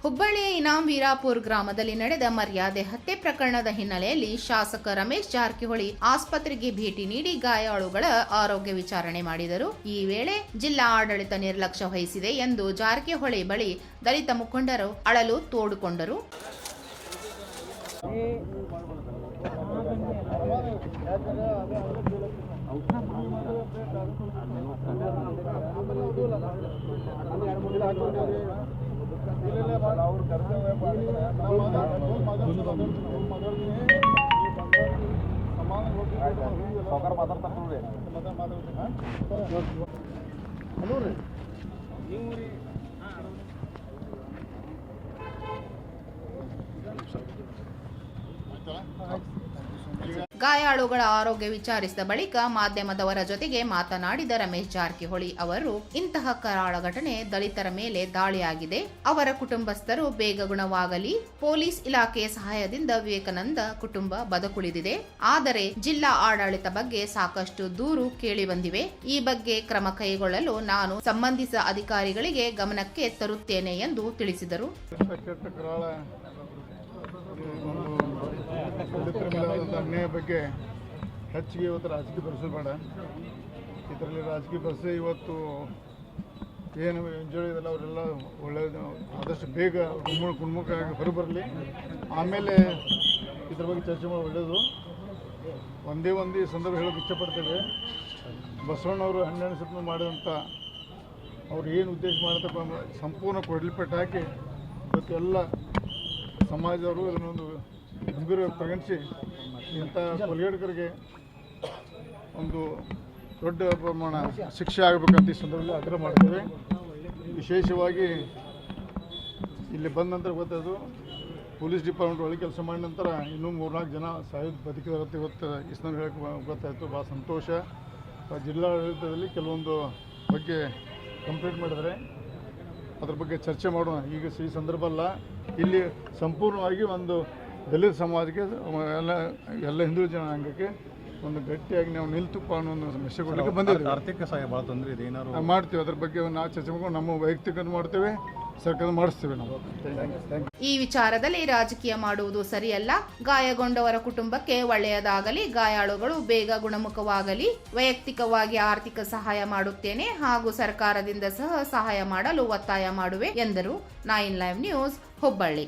ಹುಬ್ಬಳ್ಳಿಯ ಇನಾಂ ವೀರಾಪುರ ಗ್ರಾಮದಲ್ಲಿ ನಡೆದ ಮರ್ಯಾದೆ ಹತ್ಯೆ ಪ್ರಕರಣದ ಹಿನ್ನೆಲೆಯಲ್ಲಿ ಶಾಸಕ ರಮೇಶ್ ಜಾರಕಿಹೊಳಿ ಆಸ್ಪತ್ರೆಗೆ ಭೇಟಿ ನೀಡಿ ಗಾಯಾಳುಗಳ ಆರೋಗ್ಯ ವಿಚಾರಣೆ ಮಾಡಿದರು. ಈ ವೇಳೆ ಜಿಲ್ಲಾ ಆಡಳಿತ ನಿರ್ಲಕ್ಷ್ಯ ವಹಿಸಿದೆ ಎಂದು ಜಾರಕಿಹೊಳಿ ಬಳಿ ದಲಿತ ಮುಖಂಡರು ಅಳಲು ತೋಡಿಕೊಂಡರು. ಗಾಯಾಳುಗಳ ಆರೋಗ್ಯ ವಿಚಾರಿಸಿದ ಬಳಿಕ ಮಾಧ್ಯಮದವರ ಜೊತೆಗೆ ಮಾತನಾಡಿದ ರಮೇಶ್ ಜಾರಕಿಹೊಳಿ ಅವರು, ಇಂತಹ ಕರಾಳ ಘಟನೆ ದಲಿತರ ಮೇಲೆ ದಾಳಿಯಾಗಿದೆ. ಅವರ ಕುಟುಂಬಸ್ಥರು ಬೇಗ ಗುಣವಾಗಲಿ. ಪೊಲೀಸ್ ಇಲಾಖೆಯ ಸಹಾಯದಿಂದ ವಿವೇಕಾನಂದ ಕುಟುಂಬ ಬದುಕುಳಿದಿದೆ. ಆದರೆ ಜಿಲ್ಲಾ ಆಡಳಿತ ಬಗ್ಗೆ ಸಾಕಷ್ಟು ದೂರು ಕೇಳಿ ಬಂದಿವೆ. ಈ ಬಗ್ಗೆ ಕ್ರಮ ಕೈಗೊಳ್ಳಲು ನಾನು ಸಂಬಂಧಿಸಿದ ಅಧಿಕಾರಿಗಳಿಗೆ ಗಮನಕ್ಕೆ ತರುತ್ತೇನೆ ಎಂದು ತಿಳಿಸಿದರು. ದಲಿತರ ಮೇಲಾದಂಥ ಅನ್ಯಾಯ ಬಗ್ಗೆ ಹೆಚ್ಚಿಗೆ ಇವತ್ತು ರಾಜಕೀಯ ಬರೆಸೋದು ಬೇಡ. ಇದರಲ್ಲಿ ರಾಜಕೀಯ ಬರೆಸಿ ಇವತ್ತು ಏನು ಎಂಜಾಯ್ ಇದೆಲ್ಲ ಅವರೆಲ್ಲ ಒಳ್ಳೆಯದು ಆದಷ್ಟು ಬೇಗ ಗುಣಮುಖವಾಗಿ ಹೊರಬರಲಿ. ಆಮೇಲೆ ಇದ್ರ ಬಗ್ಗೆ ಚರ್ಚೆ ಮಾಡೋದು ಒಳ್ಳೆಯದು. ಒಂದೇ ಸಂದರ್ಭ ಹೇಳೋಕೆ ಇಷ್ಟಪಡ್ತೇವೆ. ಬಸವಣ್ಣವರು 12 ಸೆಪ್ಟೆಂಬರ್ ಮಾಡಿದಂಥ ಅವ್ರು ಏನು ಉದ್ದೇಶ ಮಾಡಿದಂಥ ಸಂಪೂರ್ಣ ಕೊಡಲಿಪಟ್ಟು ಹಾಕಿ ಇವತ್ತು ಎಲ್ಲ ಸಮಾಜದವರು ಇದನ್ನೊಂದು ಗಂಭೀರವಾಗಿ ಪರಿಗಣಿಸಿ ಇಂಥ ಕೊಲೆಗಡಕರಿಗೆ ಒಂದು ದೊಡ್ಡ ಪ್ರಮಾಣ ಶಿಕ್ಷೆ ಆಗಬೇಕಂತ ಈ ಸಂದರ್ಭದಲ್ಲಿ ಆಗ್ರಹ ಮಾಡ್ತೇವೆ. ವಿಶೇಷವಾಗಿ ಇಲ್ಲಿ ಬಂದ ನಂತರ ಗೊತ್ತಾಯಿತು, ಪೊಲೀಸ್ ಡಿಪಾರ್ಟ್ಮೆಂಟ್ ಒಳಗೆ ಕೆಲಸ ಮಾಡಿದ ನಂತರ ಇನ್ನೂ 3-4 ಜನ ಸಾಯೋದು ಬದುಕಿದಾರಂತ ಇವತ್ತು ಈ ಸಂದರ್ಭ ಹೇಳಕ್ಕೆ ಗೊತ್ತಾಯಿತು. ಭಾಳ ಸಂತೋಷ. ಜಿಲ್ಲಾಡಳಿತದಲ್ಲಿ ಕೆಲವೊಂದು ಬಗ್ಗೆ ಕಂಪ್ಲೇಂಟ್ ಮಾಡಿದರೆ ಅದ್ರ ಬಗ್ಗೆ ಚರ್ಚೆ ಮಾಡೋಣ. ಈಗ ಈ ಸಂದರ್ಭ ಅಲ್ಲ, ಇಲ್ಲಿ ಸಂಪೂರ್ಣವಾಗಿ ಒಂದು ದಲಿತ ಸಮಾಜಕ್ಕೆ ಎಲ್ಲ ಹಿಂದೂ ಜನಾಂಗಕ್ಕೆ ಒಂದು ಗಟ್ಟಿಯಾಗಿ ನಾವು ನಿಲ್ತುಪ್ಪ ಅನ್ನೋ ಒಂದು ಮೆಸೇಜ್ ಕೊಡಲಿಕ್ಕೆ ಬಂದಿದ್ದೀವಿ. ಆರ್ಥಿಕ ಸಹಾಯ ಭಾಳ ತೊಂದರೆ ಇದೆ, ಏನಾದ್ರು ಮಾಡ್ತೀವಿ. ಅದ್ರ ಬಗ್ಗೆ ನಾವು ಚರ್ಚೆ ಮಾಡ್ಕೊಂಡು ನಮ್ಮ ವೈಯಕ್ತಿಕ ಮಾಡ್ತೇವೆ, ಸರ್ಕಾರ ಮಾಡಿಸ್ತೇವೆ ನಾವು. ಈ ವಿಚಾರದಲ್ಲಿ ರಾಜಕೀಯ ಮಾಡುವುದು ಸರಿಯಲ್ಲ. ಗಾಯಗೊಂಡವರ ಕುಟುಂಬಕ್ಕೆ ಒಳ್ಳೆಯದಾಗಲಿ, ಗಾಯಾಳುಗಳು ಬೇಗ ಗುಣಮುಖವಾಗಲಿ. ವೈಯಕ್ತಿಕವಾಗಿ ಆರ್ಥಿಕ ಸಹಾಯ ಮಾಡುತ್ತೇನೆ ಹಾಗೂ ಸರ್ಕಾರದಿಂದ ಸಹ ಸಹಾಯ ಮಾಡಲು ಒತ್ತಾಯ ಮಾಡುವೆ ಎಂದರು. 9 ಲೈವ್ ನ್ಯೂಸ್, ಹುಬ್ಬಳ್ಳಿ.